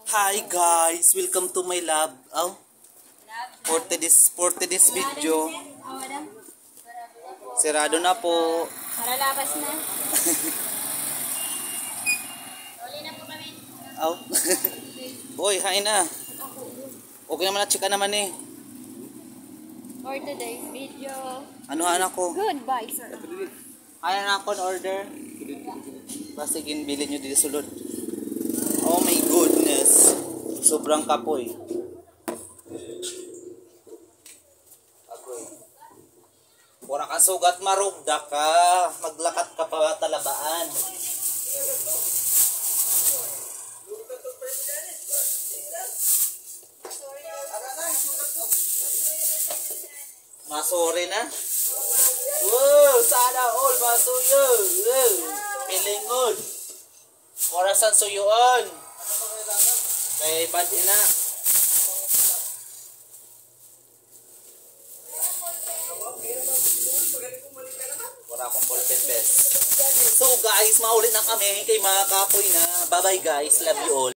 Hi guys, welcome to my lab. For today's video. Sirado na po. Para labas na. Uli na po kami. Boy, hain na. Okay naman na, chika naman eh. For today's video. Ano anak ko? Goodbye, sir. Hain na ako order. Basta ginbilin nyo dito sulod. Oh my goodness. Sobrang kapoy. Agoy. Pura ka sugat marugda ka. Maglakat ka pa talabaan. Masore na. Wow, sana all masuyo. Pilingod. Orasan suyuan. Kay bad ina. Wala akong ballpen best. So guys, maulit na kami kay mga kapoy na. Bye bye guys, love you all.